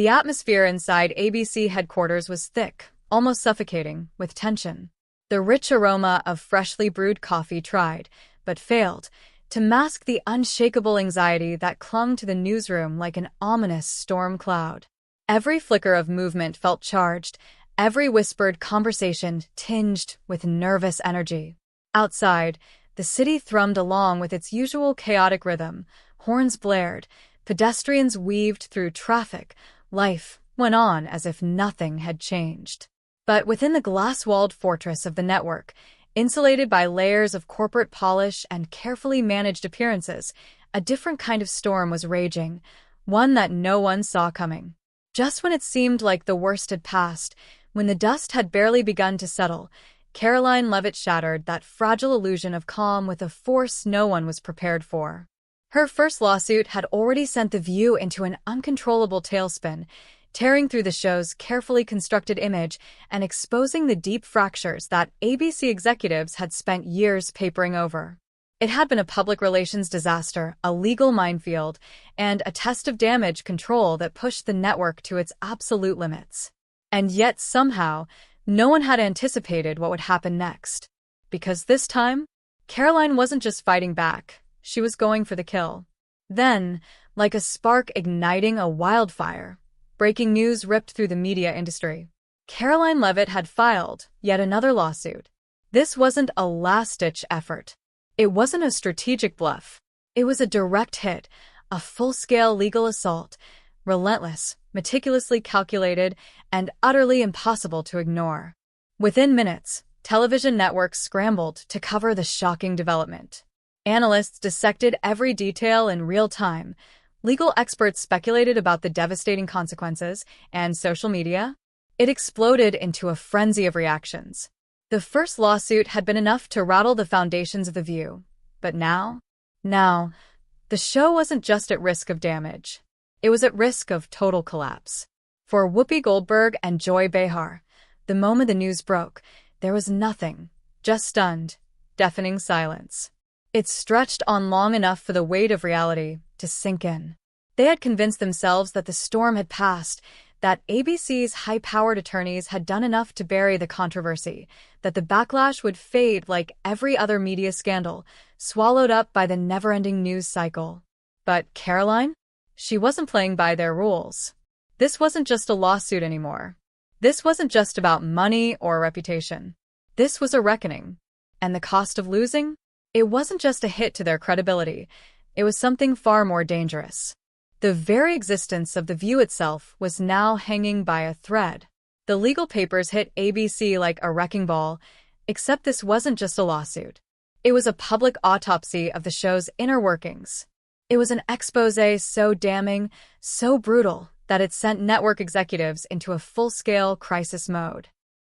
The atmosphere inside ABC headquarters was thick, almost suffocating, with tension. The rich aroma of freshly brewed coffee tried, but failed, to mask the unshakable anxiety that clung to the newsroom like an ominous storm cloud. Every flicker of movement felt charged, every whispered conversation tinged with nervous energy. Outside, the city thrummed along with its usual chaotic rhythm. Horns blared, pedestrians weaved through traffic. Life went on as if nothing had changed. But within the glass-walled fortress of the network, insulated by layers of corporate polish and carefully managed appearances, a different kind of storm was raging, one that no one saw coming. Just when it seemed like the worst had passed, when the dust had barely begun to settle, Karoline Leavitt shattered that fragile illusion of calm with a force no one was prepared for. Her first lawsuit had already sent The View into an uncontrollable tailspin, tearing through the show's carefully constructed image and exposing the deep fractures that ABC executives had spent years papering over. It had been a public relations disaster, a legal minefield, and a test of damage control that pushed the network to its absolute limits. And yet, somehow, no one had anticipated what would happen next. Because this time, Karoline wasn't just fighting back, she was going for the kill. Then, like a spark igniting a wildfire, breaking news ripped through the media industry. Karoline Leavitt had filed yet another lawsuit. This wasn't a last-ditch effort. It wasn't a strategic bluff. It was a direct hit, a full-scale legal assault, relentless, meticulously calculated, and utterly impossible to ignore. Within minutes, television networks scrambled to cover the shocking development. Analysts dissected every detail in real time. Legal experts speculated about the devastating consequences, and social media? It exploded into a frenzy of reactions. The first lawsuit had been enough to rattle the foundations of The View. But now, the show wasn't just at risk of damage. It was at risk of total collapse. For Whoopi Goldberg and Joy Behar, the moment the news broke, there was nothing, just stunned, deafening silence. It stretched on long enough for the weight of reality to sink in. They had convinced themselves that the storm had passed, that ABC's high-powered attorneys had done enough to bury the controversy, that the backlash would fade like every other media scandal, swallowed up by the never-ending news cycle. But Karoline? She wasn't playing by their rules. This wasn't just a lawsuit anymore. This wasn't just about money or reputation. This was a reckoning. And the cost of losing? It wasn't just a hit to their credibility. It was something far more dangerous. The very existence of The View itself was now hanging by a thread. The legal papers hit ABC like a wrecking ball, except this wasn't just a lawsuit. It was a public autopsy of the show's inner workings. It was an exposé so damning, so brutal, that it sent network executives into a full-scale crisis mode.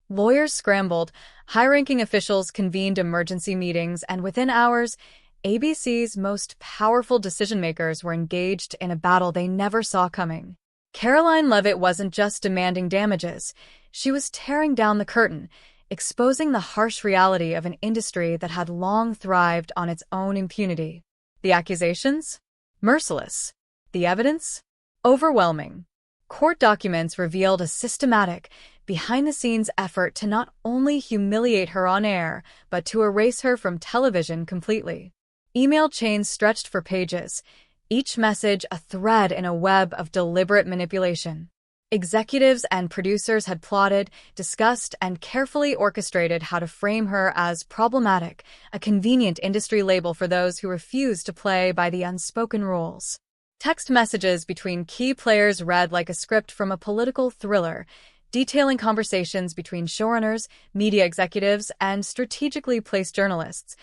Lawyers scrambled, high-ranking officials convened emergency meetings, and within hours, ABC's most powerful decision-makers were engaged in a battle they never saw coming. Karoline Leavitt wasn't just demanding damages. She was tearing down the curtain, exposing the harsh reality of an industry that had long thrived on its own impunity. The accusations? Merciless. The evidence? Overwhelming. Court documents revealed a systematic, behind-the-scenes effort to not only humiliate her on air, but to erase her from television completely. Email chains stretched for pages, each message a thread in a web of deliberate manipulation. Executives and producers had plotted, discussed, and carefully orchestrated how to frame her as problematic, a convenient industry label for those who refused to play by the unspoken rules. Text messages between key players read like a script from a political thriller, detailing conversations between showrunners, media executives, and strategically placed journalists,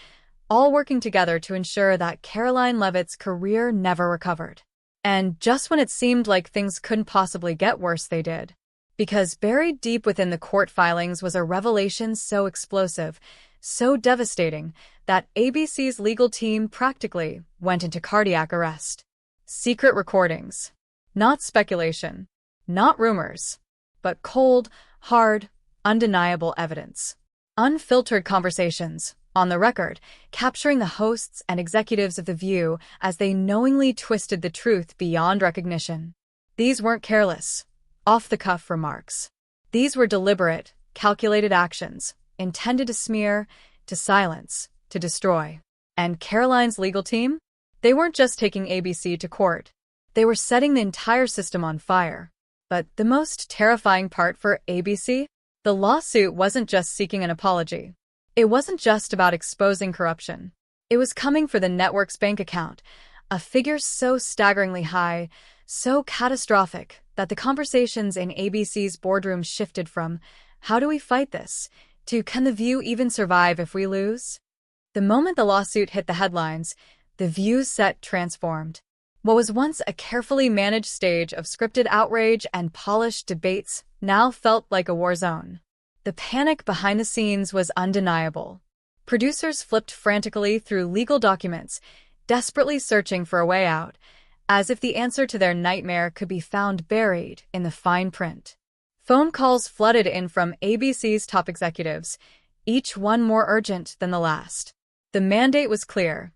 all working together to ensure that Karoline Leavitt's career never recovered. And just when it seemed like things couldn't possibly get worse, they did. Because buried deep within the court filings was a revelation so explosive, so devastating, that ABC's legal team practically went into cardiac arrest. Secret recordings. Not speculation. Not rumors. But cold, hard, undeniable evidence. Unfiltered conversations, on the record, capturing the hosts and executives of The View as they knowingly twisted the truth beyond recognition. These weren't careless. off-the-cuff remarks. These were deliberate, calculated actions, intended to smear, to silence, to destroy. And Karoline's legal team? They weren't just taking ABC to court. They were setting the entire system on fire. But the most terrifying part for ABC? The lawsuit wasn't just seeking an apology. It wasn't just about exposing corruption. It was coming for the network's bank account, a figure so staggeringly high, so catastrophic, that the conversations in ABC's boardroom shifted from, "How do we fight this?" to, "Can the View even survive if we lose?" The moment the lawsuit hit the headlines, the View's set transformed. What was once a carefully managed stage of scripted outrage and polished debates now felt like a war zone. The panic behind the scenes was undeniable. Producers flipped frantically through legal documents, desperately searching for a way out, as if the answer to their nightmare could be found buried in the fine print. Phone calls flooded in from ABC's top executives, each one more urgent than the last. The mandate was clear: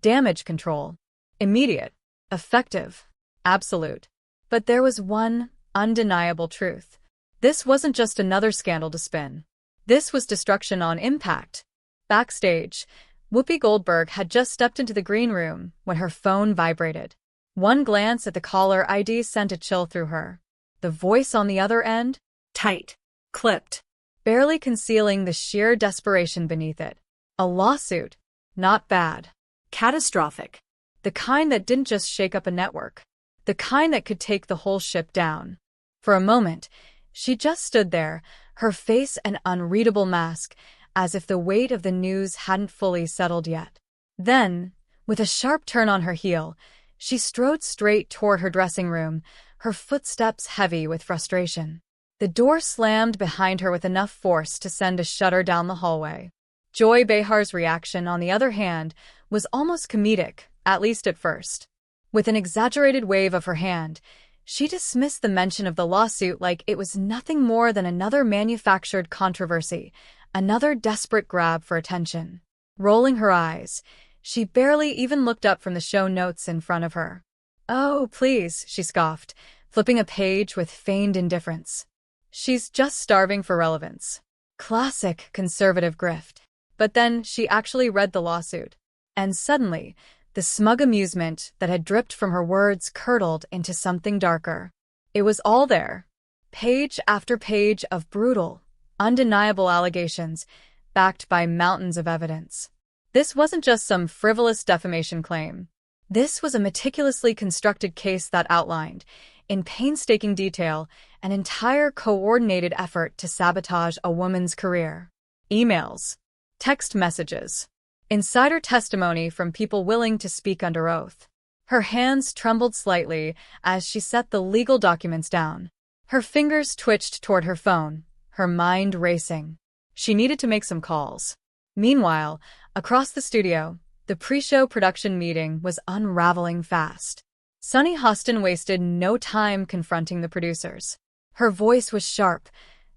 damage control. Immediate. Effective. Absolute. But there was one undeniable truth. This wasn't just another scandal to spin. This was destruction on impact. Backstage, Whoopi Goldberg had just stepped into the green room when her phone vibrated. One glance at the caller ID sent a chill through her. The voice on the other end? Tight. Clipped. Barely concealing the sheer desperation beneath it. A lawsuit. Not bad. Catastrophic. The kind that didn't just shake up a network. The kind that could take the whole ship down. For a moment, she just stood there, her face an unreadable mask, as if the weight of the news hadn't fully settled yet. Then, with a sharp turn on her heel, she strode straight toward her dressing room, her footsteps heavy with frustration. The door slammed behind her with enough force to send a shudder down the hallway. Joy Behar's reaction, on the other hand, was almost comedic, at least at first. With an exaggerated wave of her hand, she dismissed the mention of the lawsuit like it was nothing more than another manufactured controversy, another desperate grab for attention. Rolling her eyes, she barely even looked up from the show notes in front of her. "Oh, please," she scoffed, flipping a page with feigned indifference. She's just starving for relevance. Classic conservative grift. But then she actually read the lawsuit. And suddenly, the smug amusement that had dripped from her words curdled into something darker. It was all there. Page after page of brutal, undeniable allegations, backed by mountains of evidence. This wasn't just some frivolous defamation claim. This was a meticulously constructed case that outlined, in painstaking detail, an entire coordinated effort to sabotage a woman's career. Emails, text messages, insider testimony from people willing to speak under oath. Her hands trembled slightly as she set the legal documents down. Her fingers twitched toward her phone, her mind racing. She needed to make some calls. Meanwhile, across the studio, the pre-show production meeting was unraveling fast. Sunny Hostin wasted no time confronting the producers. Her voice was sharp,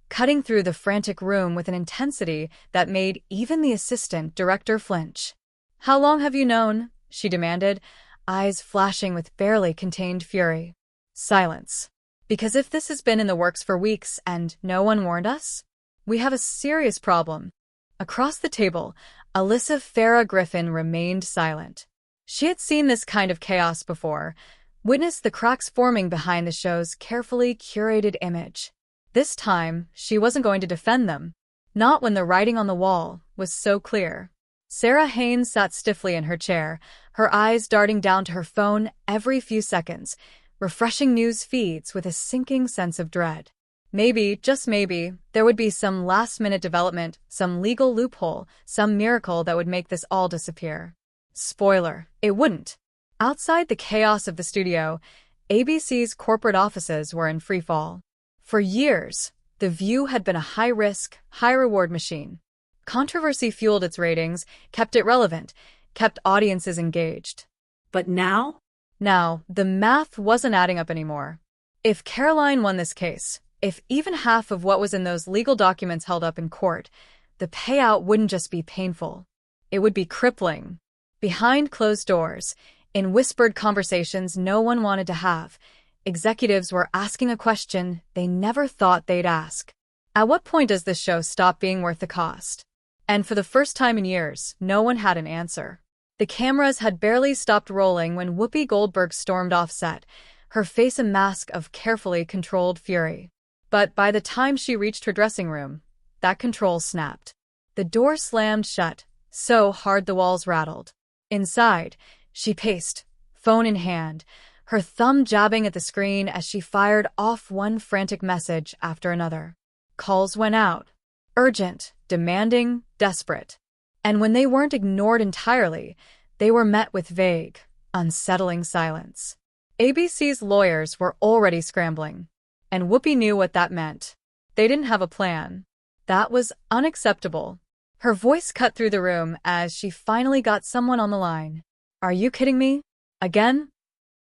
cutting through the frantic room with an intensity that made even the assistant director flinch. "How long have you known?" she demanded, eyes flashing with barely contained fury. Silence. "Because if this has been in the works for weeks and no one warned us, we have a serious problem." Across the table, Alyssa Farah Griffin remained silent. She had seen this kind of chaos before, witnessed the cracks forming behind the show's carefully curated image. This time, she wasn't going to defend them. Not when the writing on the wall was so clear. Sarah Haynes sat stiffly in her chair, her eyes darting down to her phone every few seconds, refreshing news feeds with a sinking sense of dread. Maybe, just maybe, there would be some last-minute development, some legal loophole, some miracle that would make this all disappear. Spoiler, it wouldn't. Outside the chaos of the studio, ABC's corporate offices were in freefall. For years, The View had been a high-risk, high-reward machine. Controversy fueled its ratings, kept it relevant, kept audiences engaged. But now? Now, the math wasn't adding up anymore. If Karoline won this case, if even half of what was in those legal documents held up in court, the payout wouldn't just be painful. It would be crippling. Behind closed doors, in whispered conversations no one wanted to have, Executives were asking a question they never thought they'd ask. At what point does this show stop being worth the cost? And for the first time in years, no one had an answer. The cameras had barely stopped rolling when Whoopi Goldberg stormed off set, her face a mask of carefully controlled fury. But by the time she reached her dressing room, that control snapped. The door slammed shut, so hard the walls rattled. Inside, she paced, phone in hand, her thumb jabbing at the screen as she fired off one frantic message after another. Calls went out. Urgent, demanding, desperate. And when they weren't ignored entirely, they were met with vague, unsettling silence. ABC's lawyers were already scrambling, and Whoopi knew what that meant. They didn't have a plan. That was unacceptable. Her voice cut through the room as she finally got someone on the line. Are you kidding me? Again?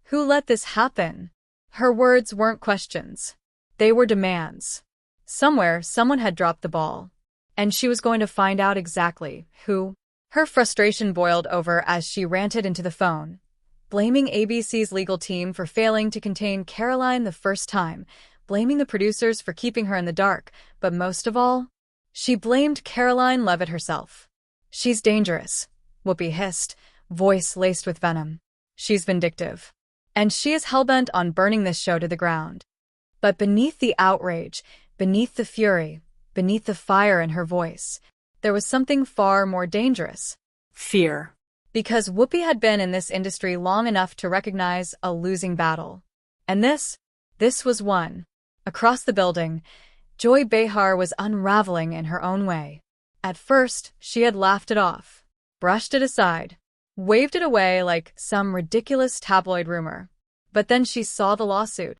Who let this happen? Her words weren't questions. They were demands. Somewhere, someone had dropped the ball, and she was going to find out exactly who. Her frustration boiled over as she ranted into the phone, blaming ABC's legal team for failing to contain Karoline the first time, blaming the producers for keeping her in the dark, but most of all, she blamed Karoline Leavitt herself. She's dangerous, Whoopi hissed, voice laced with venom. She's vindictive. And she is hellbent on burning this show to the ground. But beneath the outrage, beneath the fury, beneath the fire in her voice, there was something far more dangerous. Fear. Because Whoopi had been in this industry long enough to recognize a losing battle. And this was one. Across the building, Joy Behar was unraveling in her own way. At first, she had laughed it off, brushed it aside, waved it away like some ridiculous tabloid rumor. But then she saw the lawsuit.